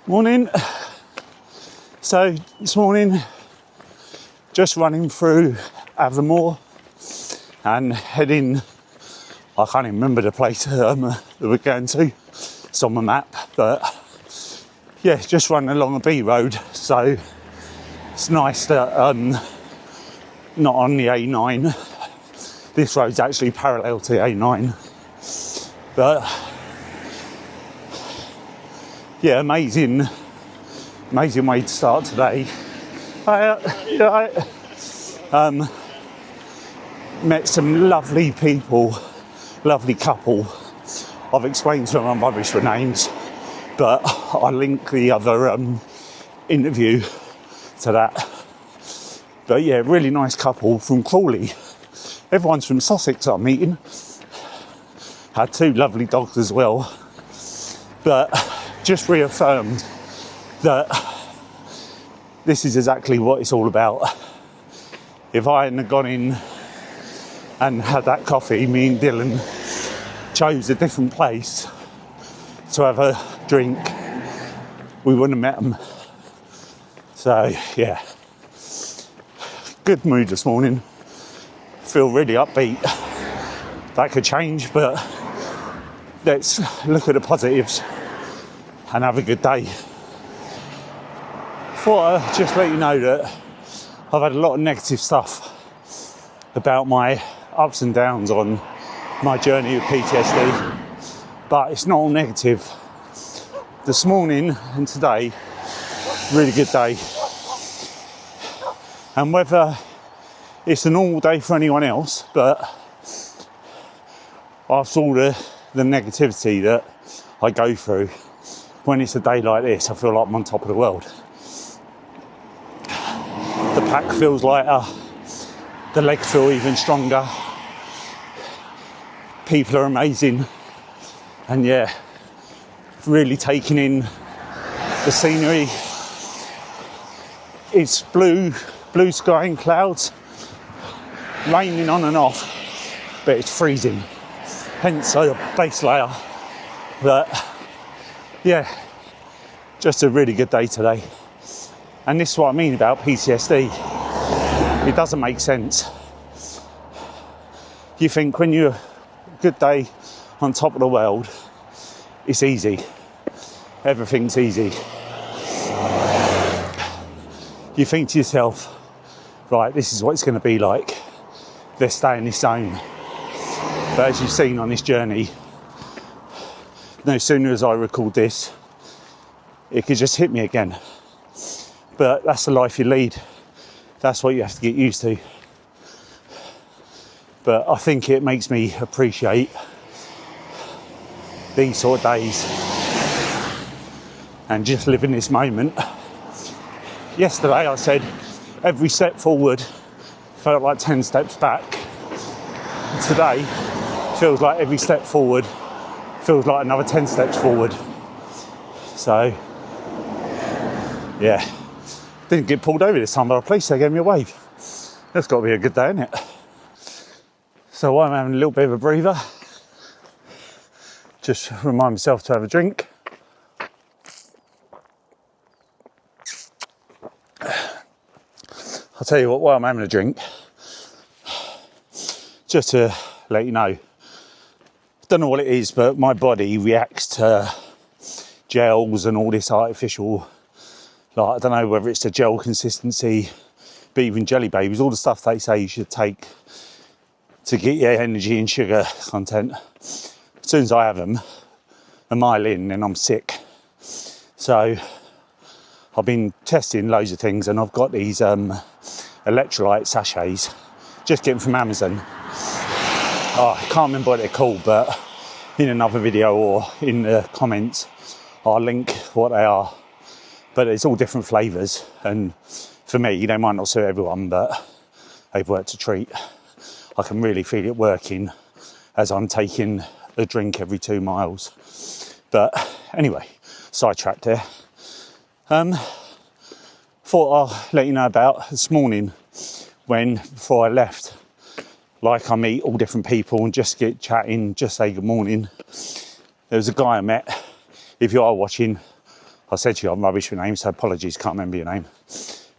Morning. So this morning, just running through Avonmore and heading, I can't even remember the place that we're going to. It's on the map, but yeah, just running along a B road. So it's nice that not on the A9. This road's actually parallel to the A9, but yeah, amazing way to start today. Met some lovely people, lovely couple. I've explained to them I'm rubbish with names, but I link the other interview to that. But yeah, really nice couple from Crawley. Everyone's from Sussex I'm meeting. Had two lovely dogs as well. But just reaffirmed that this is exactly what it's all about. If I hadn't gone in and had that coffee, me and Dylan chose a different place to have a drink, we wouldn't have met them. So yeah, good mood this morning. Feel really upbeat. That could change, but let's look at the positives and have a good day. Thought I'd just let you know that I've had a lot of negative stuff about my ups and downs on my journey with PTSD, but it's not all negative. This morning and today, really good day. And whether it's a normal day for anyone else, but after all the negativity that I go through, when it's a day like this, I feel like I'm on top of the world. The pack feels lighter, the legs feel even stronger, people are amazing, and yeah, really taking in the scenery. It's blue sky and clouds, raining on and off, but it's freezing, hence a base layer. But yeah, just a really good day today. And this is what I mean about PTSD. It doesn't make sense. You think when you're a good day on top of the world, it's easy. Everything's easy. You think to yourself, right, this is what it's going to be like. Let's stay in this zone. But as you've seen on this journey, no sooner as I record this, it could just hit me again. But that's the life you lead. That's what you have to get used to. But I think it makes me appreciate these sort of days and just live in this moment. Yesterday I said every step forward felt like 10 steps back. Today feels like every step forward feels like another 10 steps forward. So yeah, didn't get pulled over this time by a police, they gave me a wave. That's got to be a good day, isn't it? So while I'm having a little bit of a breather, just remind myself to have a drink. I'll tell you what, while I'm having a drink, just to let you know, don't know what it is, but my body reacts to gels and all this artificial, like, I don't know whether it's the gel consistency, but even jelly babies, all the stuff they say you should take to get your energy and sugar content. As soon as I have them, a mile in, then I'm sick. So I've been testing loads of things, and I've got these electrolyte sachets, just getting from Amazon. Oh, I can't remember what they're called, but in another video or in the comments, I'll link what they are. But it's all different flavours, and for me, they might not suit everyone, but they've worked a treat. I can really feel it working as I'm taking a drink every 2 miles. But anyway, sidetracked there. Thought I'll let you know about this morning when, before I left, like I meet all different people and just get chatting, just say good morning. There was a guy I met. If you are watching, I said to you, I'm rubbish with names, so apologies, can't remember your name.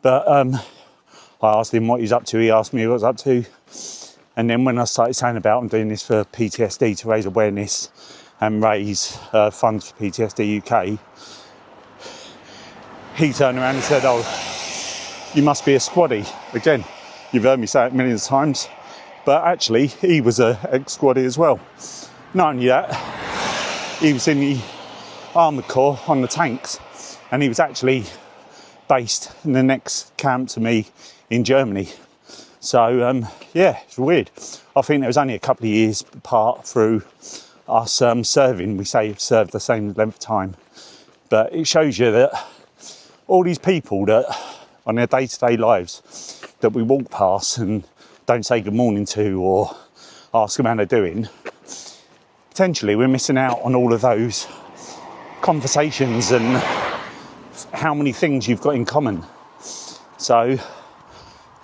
But I asked him what he was up to, he asked me what I was up to. And then when I started saying about I'm doing this for PTSD to raise awareness and raise funds for PTSD UK, he turned around and said, oh, you must be a squaddy. Again, you've heard me say it millions of times, but actually he was an ex-squaddy as well. Not only that, he was in the Armoured Corps on the tanks, and he was actually based in the next camp to me in Germany. So yeah, it's weird. I think there was only a couple of years apart through us serving. We say served the same length of time, but it shows you that all these people that on their day-to-day lives that we walk past and don't say good morning to or ask them how they're doing, potentially we're missing out on all of those conversations and how many things you've got in common. So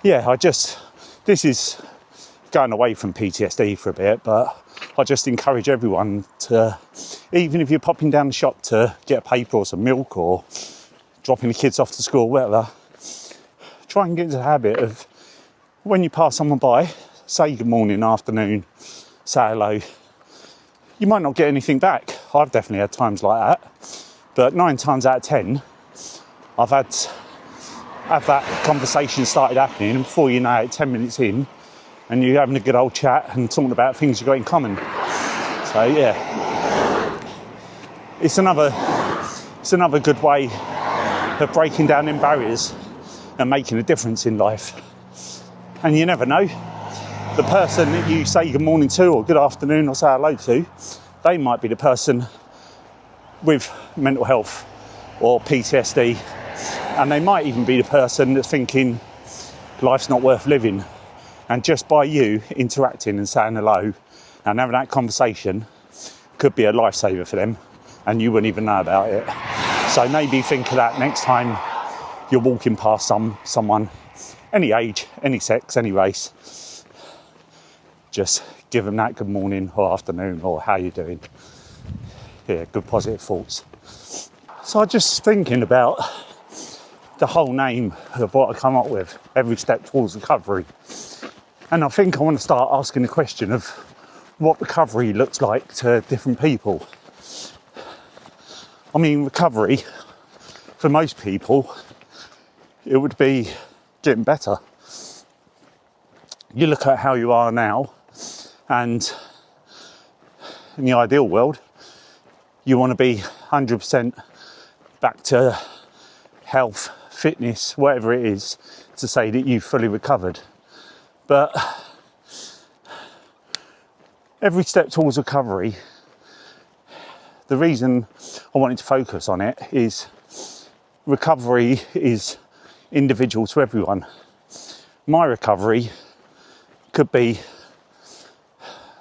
yeah, this is going away from PTSD for a bit, but I just encourage everyone to, even if you're popping down the shop to get a paper or some milk or dropping the kids off to school, whatever, try and get into the habit of when you pass someone by, say good morning, afternoon, say hello. You might not get anything back. I've definitely had times like that, but 9 times out of 10, I've had that conversation started happening, and before you know it, 10 minutes in, and you're having a good old chat and talking about things you've got in common. So yeah, it's another good way of breaking down them barriers and making a difference in life. And you never know, the person that you say good morning to or good afternoon or say hello to, they might be the person with mental health or PTSD, and they might even be the person that's thinking life's not worth living. And just by you interacting and saying hello and having that conversation could be a lifesaver for them, and you wouldn't even know about it. So maybe think of that next time you're walking past someone, any age, any sex, any race. Just give them that good morning or afternoon or how you doing. Yeah, good positive thoughts. So I'm just thinking about the whole name of what I come up with, Every Step Towards Recovery. And I think I want to start asking the question of what recovery looks like to different people. I mean, recovery, for most people, it would be getting better. You look at how you are now, and in the ideal world, you want to be 100% back to health, fitness, whatever it is, to say that you've fully recovered. But every step towards recovery, the reason I wanted to focus on it is recovery is individual to everyone. My recovery could be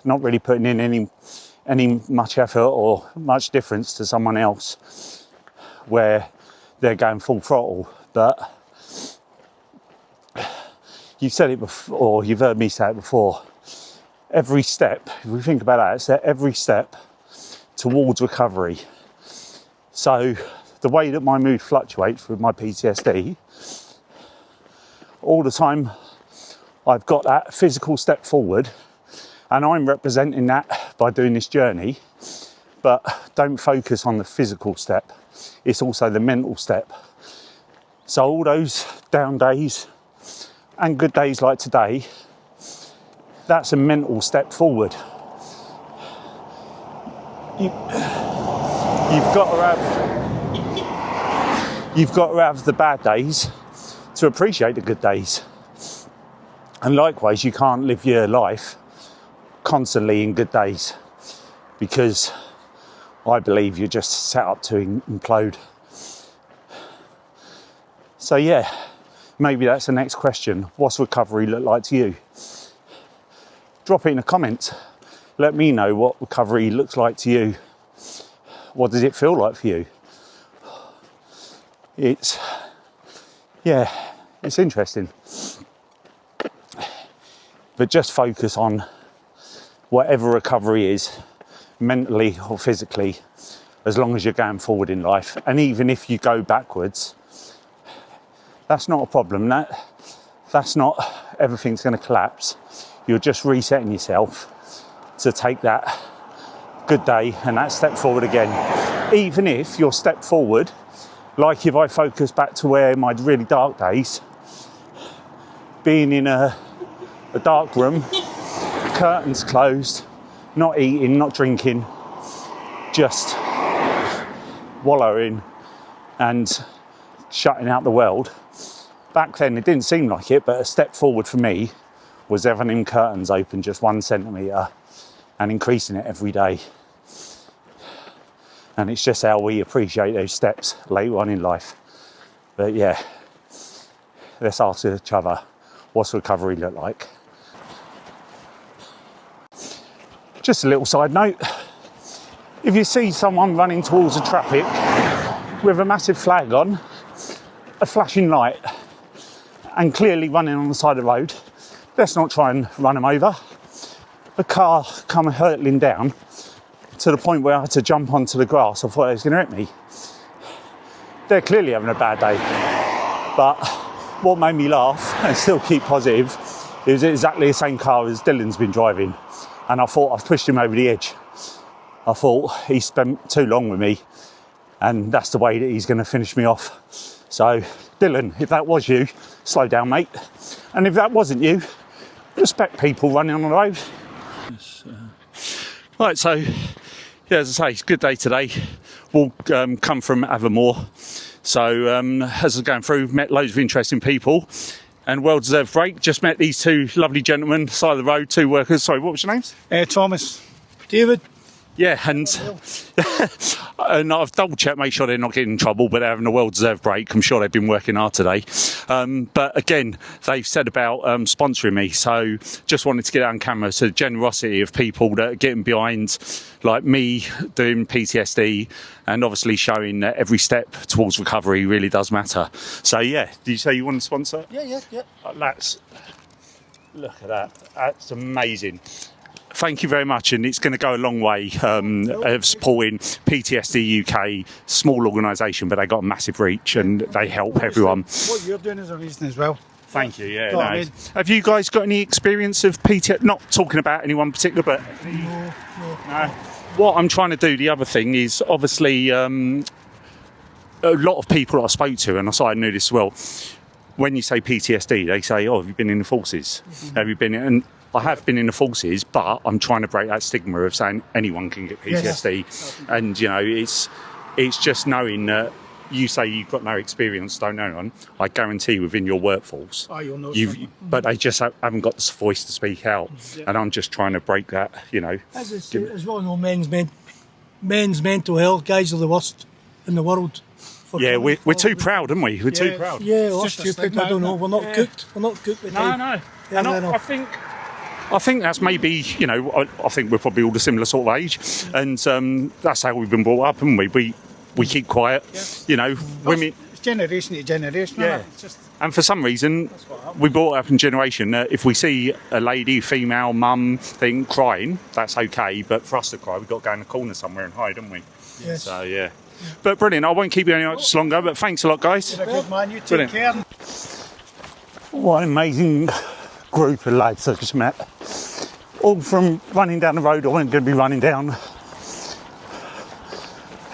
not really putting in any much effort or much difference to someone else where they're going full throttle. But you've said it before, you've heard me say it before. Every step, if we think about that, it's every step towards recovery. So the way that my mood fluctuates with my PTSD, all the time I've got that physical step forward, and I'm representing that by doing this journey. But don't focus on the physical step, it's also the mental step. So all those down days and good days like today, that's a mental step forward. You've got to have the bad days to appreciate the good days. And likewise, you can't live your life constantly in good days, because I believe you're just set up to implode. So yeah, maybe that's the next question. What's recovery look like to you? Drop it in the comments. Let me know what recovery looks like to you. What does it feel like for you? It's interesting. But just focus on whatever recovery is, mentally or physically, as long as you're going forward in life. And even if you go backwards, that's not a problem. That's not everything's going to collapse. You're just resetting yourself to take that good day and that step forward again. Even if your step forward, like if I focus back to where my really dark days, being in a dark room, curtains closed, not eating, not drinking, just wallowing and shutting out the world. Back then it didn't seem like it, but a step forward for me was having them curtains open just 1 centimetre and increasing it every day. And it's just how we appreciate those steps later on in life. But yeah, let's ask each other, what's recovery look like? Just a little side note, if you see someone running towards the traffic with a massive flag on, a flashing light, and clearly running on the side of the road, let's not try and run them over. A car come hurtling down to the point where I had to jump onto the grass. I thought it was going to hit me. They're clearly having a bad day. But what made me laugh and still keep positive is exactly the same car as Dylan's been driving. And I thought I've pushed him over the edge. I thought he spent too long with me and that's the way that he's going to finish me off. So Dylan, if that was you, slow down, mate. And if that wasn't you, respect people running on the road. Right, so yeah, as I say, it's a good day today. We'll come from Avermore. So as I was going through, met loads of interesting people and well-deserved break. Just met these two lovely gentlemen, side of the road, two workers. Sorry, what was your names? Thomas. David. Yeah, and I've double-checked, make sure they're not getting in trouble, but they're having a well-deserved break. I'm sure they've been working hard today. But again, they've said about sponsoring me, so just wanted to get out on camera. So the generosity of people that are getting behind, like me, doing PTSD, and obviously showing that every step towards recovery really does matter. So yeah, did you say you want to sponsor? Yeah. Look at that. That's amazing. Thank you very much, and it's going to go a long way of supporting PTSD UK, small organisation, but they got a massive reach and they help everyone. What you're doing is a reason as well. Thank you, yeah. No, I mean, have you guys got any experience of PTSD? Not talking about anyone particular, but... No. What I'm trying to do, the other thing, is obviously a lot of people I spoke to, and I knew this as well, when you say PTSD, they say, oh, have you been in the forces? Mm-hmm. Have you been in... And I have been in the forces, but I'm trying to break that stigma of saying anyone can get PTSD. Yes. And, you know, it's just knowing that you say you've got no experience, don't know anyone. I guarantee within your workforce, you'll know but they just haven't got the voice to speak out. Yeah. And I'm just trying to break that, you know. As well, no, men's mental health, guys, are the worst in the world. Yeah, we're too proud, aren't we? We're too proud. Yeah, well, stupid. I don't know. We're not cooked. We're not cooked with time. No. Yeah, and I think that's maybe, you know, I think we're probably all a similar sort of age, and that's how we've been brought up, haven't we? We keep quiet, you know. Women. It's generation to generation. Yeah. And for some reason, we brought up in generation that if we see a lady, female, mum thing crying, that's okay. But for us to cry, we've got to go in the corner somewhere and hide, haven't we? Yes. So yeah. But brilliant. I won't keep you any much longer. But thanks a lot, guys. You're a good man. You take care. What an amazing group of lads I just met, all from running down the road I wasn't going to be running down.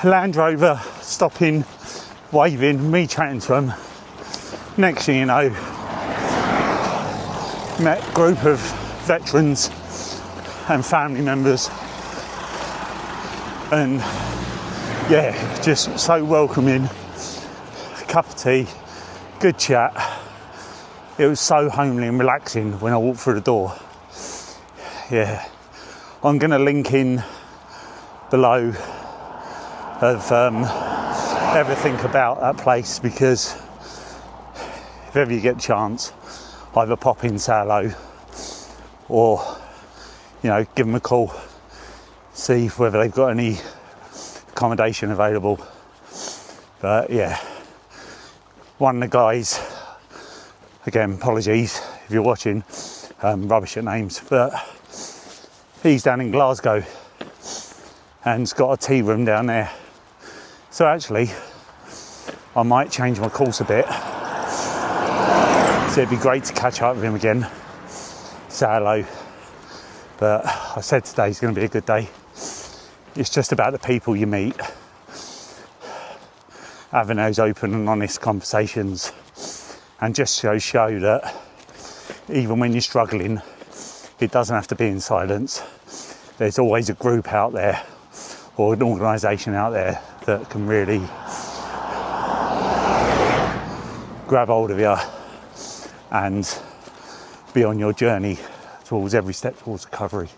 Land Rover stopping, waving, me chatting to them. Next thing you know, met a group of veterans and family members, and yeah, just so welcoming. A cup of tea, good chat. It was so homely and relaxing when I walked through the door. Yeah, I'm going to link in below of everything about that place, because if ever you get a chance, either pop in, say hello, or, you know, give them a call, see whether they've got any accommodation available. But yeah, one of the guys, again, apologies if you're watching, rubbish at names, but he's down in Glasgow and's got a tea room down there, So actually, I might change my course a bit. So it'd be great to catch up with him again, say hello. But I said today's going to be a good day. It's just about the people you meet, having those open and honest conversations, and just show that even when you're struggling, it doesn't have to be in silence. There's always a group out there or an organisation out there that can really grab hold of you and be on your journey towards every step towards recovery.